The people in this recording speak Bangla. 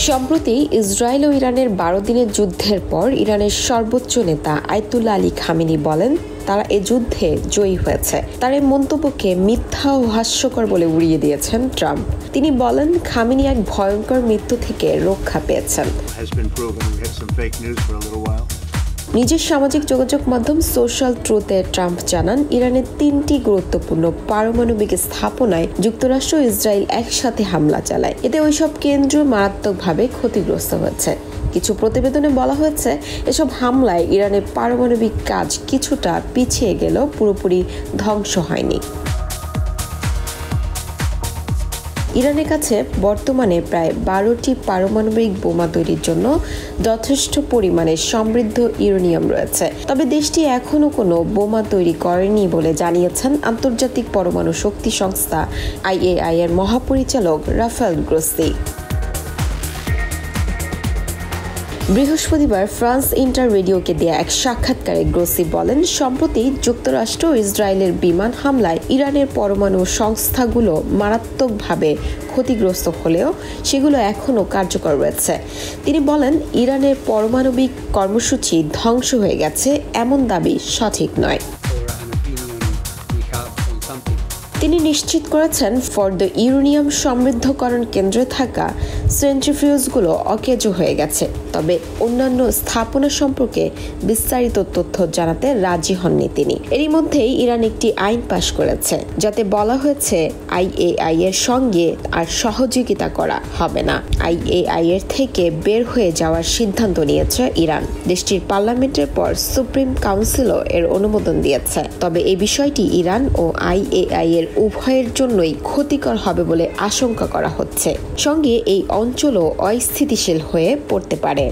সম্প্রতি ইসরায়েল ও ইরানের 12 দিনের যুদ্ধের পর ইরানের সর্বোচ্চ নেতা আয়াতুল্লাহ আলী খামেনি বলেন তারা এ যুদ্ধে জয়ী হয়েছে। তার এই মন্তব্যকে মিথ্যা ও হাস্যকর বলে উড়িয়ে দিয়েছেন ট্রাম্প। তিনি বলেন খামেনি এক ভয়ঙ্কর মৃত্যু থেকে রক্ষা পেয়েছেন। নিজের সামাজিক যোগাযোগ মাধ্যম সোশ্যাল ট্রুথে ট্রাম্প জানান ইরানের 3টি গুরুত্বপূর্ণ পারমাণবিক স্থাপনায় যুক্তরাষ্ট্র ও ইসরায়েল একসাথে হামলা চালায়। এতে ওইসব কেন্দ্র মারাত্মকভাবে ক্ষতিগ্রস্ত হয়েছে। কিছু প্রতিবেদনে বলা হয়েছে এসব হামলায় ইরানের পারমাণবিক কাজ কিছুটা পিছিয়ে গেলেও পুরোপুরি ধ্বংস হয়নি। ইরানের কাছে বর্তমানে প্রায় 12টি পারমাণবিক বোমা তৈরির জন্য যথেষ্ট পরিমাণে সমৃদ্ধ ইউরেনিয়াম রয়েছে। তবে দেশটি এখনও কোনো বোমা তৈরি করেনি বলে জানিয়েছেন আন্তর্জাতিক পরমাণু শক্তি সংস্থা IAEA এর মহাপরিচালক রাফায়েল গ্রোসি। বৃহস্পতিবার ফ্রান্স ইন্টার রেডিওকে দেয়া এক সাক্ষাৎকারে গ্রোসি বলেন সম্প্রতি যুক্তরাষ্ট্র ও ইসরায়েলের বিমান হামলায় ইরানের পরমাণু সংস্থাগুলো মারাত্মকভাবে ক্ষতিগ্রস্ত হলেও সেগুলো এখনও কার্যকর রয়েছে। তিনি বলেন ইরানের পারমাণবিক কর্মসূচি ধ্বংস হয়ে গেছে এমন দাবি সঠিক নয়। তিনি নিশ্চিত করেছেন ফর্দ ইউরেনিয়াম সমৃদ্ধকরণ কেন্দ্রে থাকা সেন্ট্রিফিউজগুলো অকেজ হয়ে গেছে, তবে অন্যান্য স্থাপনা সম্পর্কে বিস্তারিত তথ্য জানাতে রাজি হননি তিনি। এরই মধ্যেই ইরান একটি আইন পাশ করেছে যাতে বলা হয়েছে IAEA এর সঙ্গে আর সহযোগিতা করা হবে না। IAEA এর থেকে বের হয়ে যাওয়ার সিদ্ধান্ত নিয়েছে ইরান। দেশটির পার্লামেন্টের পর সুপ্রিম কাউন্সিলও এর অনুমোদন দিয়েছে। তবে এই বিষয়টি ইরান ও IAEA এর উভয়ের জন্যই ক্ষতিকর হবে বলে আশঙ্কা করা হচ্ছে। সঙ্গে এই অঞ্চলও অস্থিতিশীল হয়ে পড়তে পারে।